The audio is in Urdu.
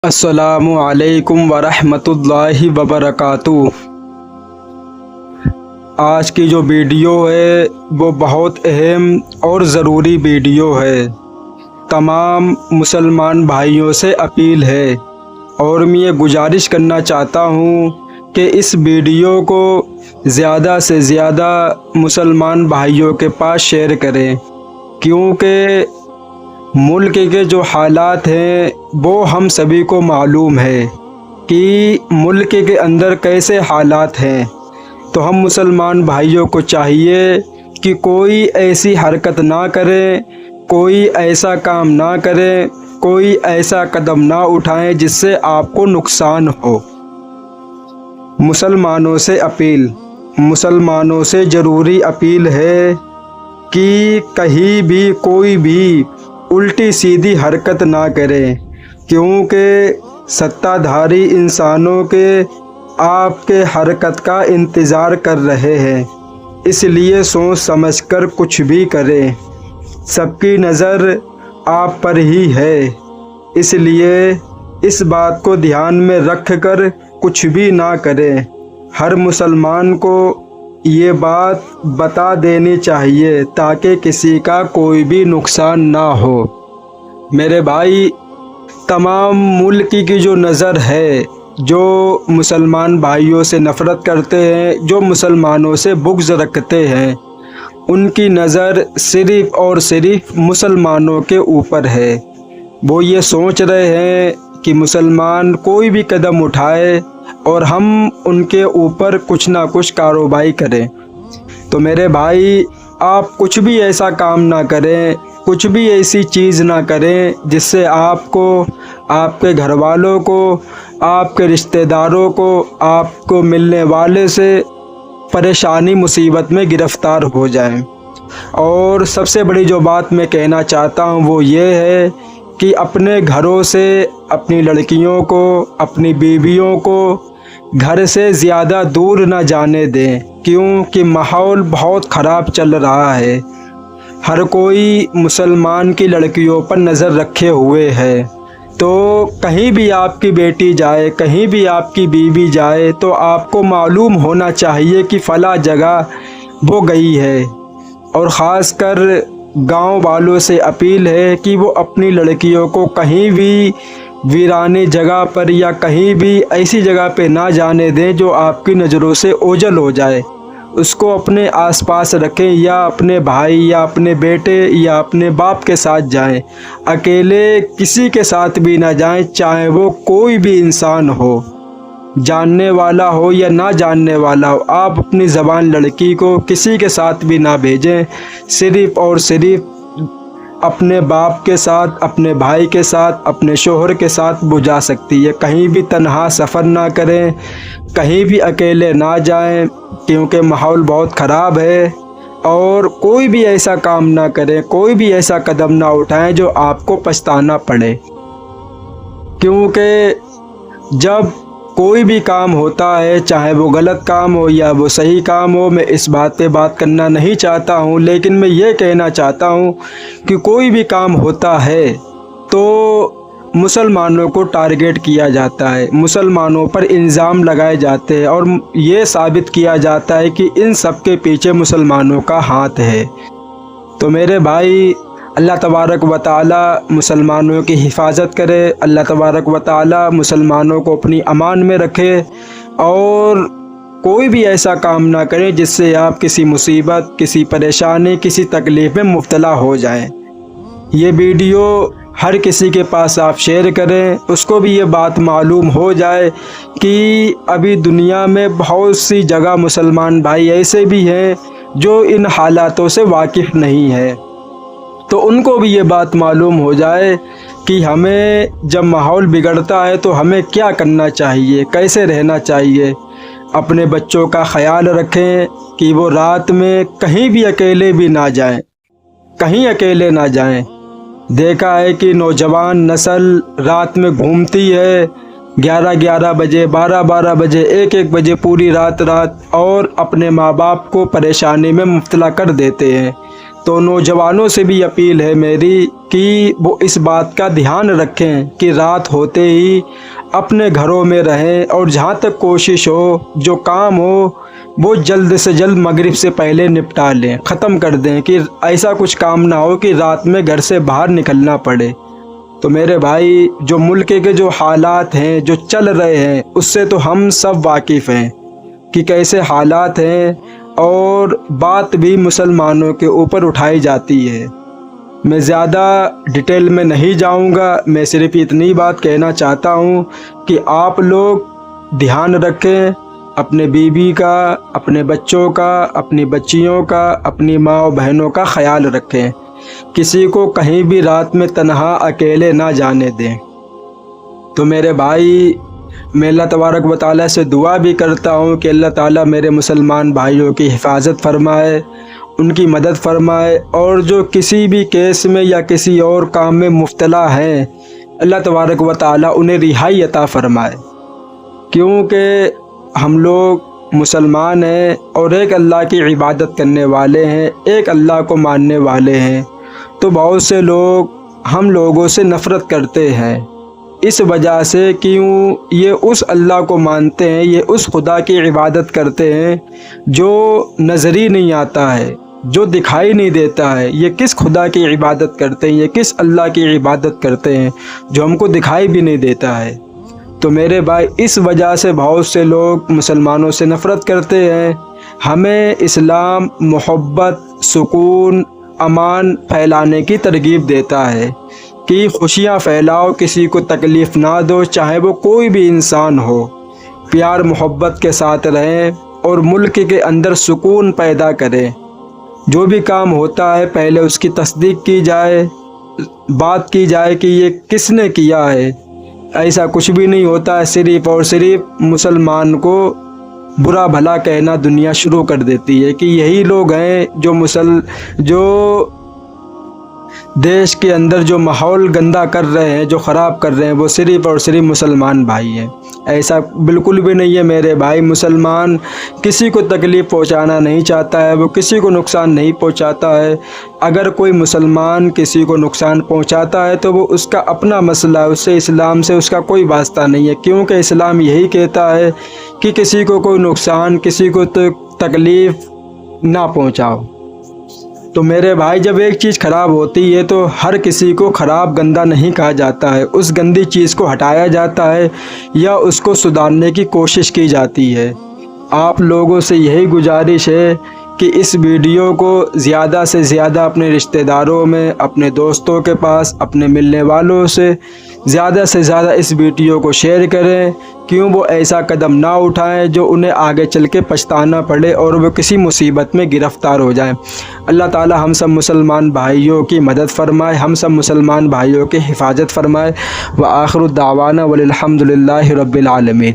السلام علیکم ورحمۃ اللہ وبرکاتہ۔ آج کی جو ویڈیو ہے وہ بہت اہم اور ضروری ویڈیو ہے۔ تمام مسلمان بھائیوں سے اپیل ہے اور میں یہ گزارش کرنا چاہتا ہوں کہ اس ویڈیو کو زیادہ سے زیادہ مسلمان بھائیوں کے پاس شیئر کریں، کیونکہ ملک کے جو حالات ہیں وہ ہم سبھی کو معلوم ہے کہ ملک کے اندر کیسے حالات ہیں۔ تو ہم مسلمان بھائیوں کو چاہیے کہ کوئی ایسی حرکت نہ کریں، کوئی ایسا کام نہ کریں، کوئی ایسا قدم نہ اٹھائیں جس سے آپ کو نقصان ہو۔ مسلمانوں سے اپیل، مسلمانوں سے ضروری اپیل ہے کہ کہیں بھی کوئی بھی الٹی سیدھی حرکت نہ کریں، کیونکہ ستہ دھاری انسانوں کے آپ کے حرکت کا انتظار کر رہے ہیں۔ اس لیے سوچ سمجھ کر کچھ بھی کریں۔ سب کی نظر آپ پر ہی ہے، اس لیے اس بات کو دھیان میں رکھ کر کچھ بھی نہ کریں۔ ہر مسلمان کو یہ بات بتا دینی چاہیے تاکہ کسی کا کوئی بھی نقصان نہ ہو۔ میرے بھائی، تمام ملک کی جو نظر ہے، جو مسلمان بھائیوں سے نفرت کرتے ہیں، جو مسلمانوں سے بغض رکھتے ہیں، ان کی نظر صرف اور صرف مسلمانوں کے اوپر ہے۔ وہ یہ سوچ رہے ہیں کہ مسلمان کوئی بھی قدم اٹھائے اور ہم ان کے اوپر کچھ نہ کچھ کارروائی کریں۔ تو میرے بھائی، آپ کچھ بھی ایسا کام نہ کریں، کچھ بھی ایسی چیز نہ کریں جس سے آپ کو، آپ کے گھر والوں کو، آپ کے رشتہ داروں کو، آپ کو ملنے والے سے پریشانی مصیبت میں گرفتار ہو جائیں۔ اور سب سے بڑی جو بات میں کہنا چاہتا ہوں وہ یہ ہے کہ اپنے گھروں سے اپنی لڑکیوں کو، اپنی بیویوں کو گھر سے زیادہ دور نہ جانے دیں، کیونکہ ماحول بہت خراب چل رہا ہے۔ ہر کوئی مسلمان کی لڑکیوں پر نظر رکھے ہوئے ہے، تو کہیں بھی آپ کی بیٹی جائے، کہیں بھی آپ کی بیوی جائے تو آپ کو معلوم ہونا چاہیے کہ فلاں جگہ وہ گئی ہے۔ اور خاص کر گاؤں والوں سے اپیل ہے کہ وہ اپنی لڑکیوں کو کہیں بھی ویرانی جگہ پر یا کہیں بھی ایسی جگہ پہ نہ جانے دیں جو آپ کی نظروں سے اوجھل ہو جائے۔ اس کو اپنے آس پاس رکھیں، یا اپنے بھائی یا اپنے بیٹے یا اپنے باپ کے ساتھ جائیں۔ اکیلے کسی کے ساتھ بھی نہ جائیں، چاہے وہ کوئی بھی انسان ہو، جاننے والا ہو یا نہ جاننے والا ہو۔ آپ اپنی زبان لڑکی کو کسی کے ساتھ بھی نہ بھیجیں، صرف اور صرف اپنے باپ کے ساتھ، اپنے بھائی کے ساتھ، اپنے شوہر کے ساتھ وہ جا سکتی ہے۔ کہیں بھی تنہا سفر نہ کریں، کہیں بھی اکیلے نہ جائیں، کیونکہ ماحول بہت خراب ہے۔ اور کوئی بھی ایسا کام نہ کریں، کوئی بھی ایسا قدم نہ اٹھائیں جو آپ کو پچھتانا پڑے، کیونکہ جب کوئی بھی کام ہوتا ہے، چاہے وہ غلط کام ہو یا وہ صحیح کام ہو، میں اس بات پہ بات کرنا نہیں چاہتا ہوں، لیکن میں یہ کہنا چاہتا ہوں کہ کوئی بھی کام ہوتا ہے تو مسلمانوں کو ٹارگیٹ کیا جاتا ہے، مسلمانوں پر الزام لگائے جاتے ہیں، اور یہ ثابت کیا جاتا ہے کہ ان سب کے پیچھے مسلمانوں کا ہاتھ ہے۔ تو میرے بھائی، اللہ تبارک و تعالی مسلمانوں کی حفاظت کرے، اللہ تبارک و تعالی مسلمانوں کو اپنی امان میں رکھے، اور کوئی بھی ایسا کام نہ کریں جس سے آپ کسی مصیبت، کسی پریشانی، کسی تکلیف میں مبتلا ہو جائیں۔ یہ ویڈیو ہر کسی کے پاس آپ شیئر کریں، اس کو بھی یہ بات معلوم ہو جائے کہ ابھی دنیا میں بہت سی جگہ مسلمان بھائی ایسے بھی ہیں جو ان حالاتوں سے واقف نہیں ہے، تو ان کو بھی یہ بات معلوم ہو جائے کہ ہمیں جب ماحول بگڑتا ہے تو ہمیں کیا کرنا چاہیے، کیسے رہنا چاہیے۔ اپنے بچوں کا خیال رکھیں کہ وہ رات میں کہیں بھی اکیلے بھی نہ جائیں، کہیں اکیلے نہ جائیں۔ دیکھا ہے کہ نوجوان نسل رات میں گھومتی ہے، 11 بجے، 12 بجے، 1 بجے پوری رات، اور اپنے ماں باپ کو پریشانی میں مبتلا کر دیتے ہیں۔ تو نوجوانوں سے بھی اپیل ہے میری کہ وہ اس بات کا دھیان رکھیں کہ رات ہوتے ہی اپنے گھروں میں رہیں، اور جہاں تک کوشش ہو جو کام ہو وہ جلد سے جلد مغرب سے پہلے نپٹا لیں، ختم کر دیں، کہ ایسا کچھ کام نہ ہو کہ رات میں گھر سے باہر نکلنا پڑے۔ تو میرے بھائی، جو ملک کے جو حالات ہیں جو چل رہے ہیں اس سے تو ہم سب واقف ہیں کہ کیسے حالات ہیں، اور بات بھی مسلمانوں کے اوپر اٹھائی جاتی ہے۔ میں زیادہ ڈیٹیل میں نہیں جاؤں گا، میں صرف اتنی بات کہنا چاہتا ہوں کہ آپ لوگ دھیان رکھیں اپنے بیوی کا، اپنے بچوں کا، اپنی بچیوں کا، اپنی ماں و بہنوں کا خیال رکھیں، کسی کو کہیں بھی رات میں تنہا اکیلے نہ جانے دیں۔ تو میرے بھائی، میں اللہ تبارک و تعالیٰ سے دعا بھی کرتا ہوں کہ اللہ تعالیٰ میرے مسلمان بھائیوں کی حفاظت فرمائے، ان کی مدد فرمائے، اور جو کسی بھی کیس میں یا کسی اور کام میں مبتلا ہیں اللہ تبارک و تعالیٰ انہیں رہائی عطا فرمائے، کیونکہ ہم لوگ مسلمان ہیں اور ایک اللہ کی عبادت کرنے والے ہیں، ایک اللہ کو ماننے والے ہیں۔ تو بہت سے لوگ ہم لوگوں سے نفرت کرتے ہیں، اس وجہ سے کیوں یہ اس اللہ کو مانتے ہیں، یہ اس خدا کی عبادت کرتے ہیں جو نظر ہی نہیں آتا ہے، جو دکھائی نہیں دیتا ہے۔ یہ کس خدا کی عبادت کرتے ہیں، یہ کس اللہ کی عبادت کرتے ہیں جو ہم کو دکھائی بھی نہیں دیتا ہے۔ تو میرے بھائی، اس وجہ سے بہت سے لوگ مسلمانوں سے نفرت کرتے ہیں۔ ہمیں اسلام محبت، سکون، امان پھیلانے کی ترغیب دیتا ہے کہ خوشیاں پھیلاؤ، کسی کو تکلیف نہ دو، چاہے وہ کوئی بھی انسان ہو، پیار محبت کے ساتھ رہیں اور ملک کے اندر سکون پیدا کریں۔ جو بھی کام ہوتا ہے پہلے اس کی تصدیق کی جائے، بات کی جائے کہ یہ کس نے کیا ہے۔ ایسا کچھ بھی نہیں ہوتا ہے، صرف اور صرف مسلمان کو برا بھلا کہنا دنیا شروع کر دیتی ہے کہ یہی لوگ ہیں جو دیش کے اندر جو ماحول گندا کر رہے ہیں، جو خراب کر رہے ہیں، وہ صرف اور صرف مسلمان بھائی ہیں۔ ایسا بالکل بھی نہیں ہے میرے بھائی، مسلمان کسی کو تکلیف پہنچانا نہیں چاہتا ہے، وہ کسی کو نقصان نہیں پہنچاتا ہے۔ اگر کوئی مسلمان کسی کو نقصان پہنچاتا ہے تو وہ اس کا اپنا مسئلہ ہے، اس سے اسلام سے اس کا کوئی واسطہ نہیں ہے، کیونکہ اسلام یہی کہتا ہے کہ کسی کو کوئی نقصان، کسی کو تکلیف نہ پہنچاؤ۔ تو میرے بھائی، جب ایک چیز خراب ہوتی ہے تو ہر کسی کو خراب گندا نہیں کہا جاتا ہے، اس گندی چیز کو ہٹایا جاتا ہے یا اس کو سدھارنے کی کوشش کی جاتی ہے۔ آپ لوگوں سے یہی گزارش ہے کہ اس ویڈیو کو زیادہ سے زیادہ اپنے رشتہ داروں میں، اپنے دوستوں کے پاس، اپنے ملنے والوں سے زیادہ اس ویڈیو کو شیئر کریں، کیوں وہ ایسا قدم نہ اٹھائیں جو انہیں آگے چل کے پچھتانا پڑے اور وہ کسی مصیبت میں گرفتار ہو جائیں۔ اللہ تعالی ہم سب مسلمان بھائیوں کی مدد فرمائے، ہم سب مسلمان بھائیوں کی حفاظت فرمائے۔ وآخر الدعوانا والحمد للہ رب العالمین۔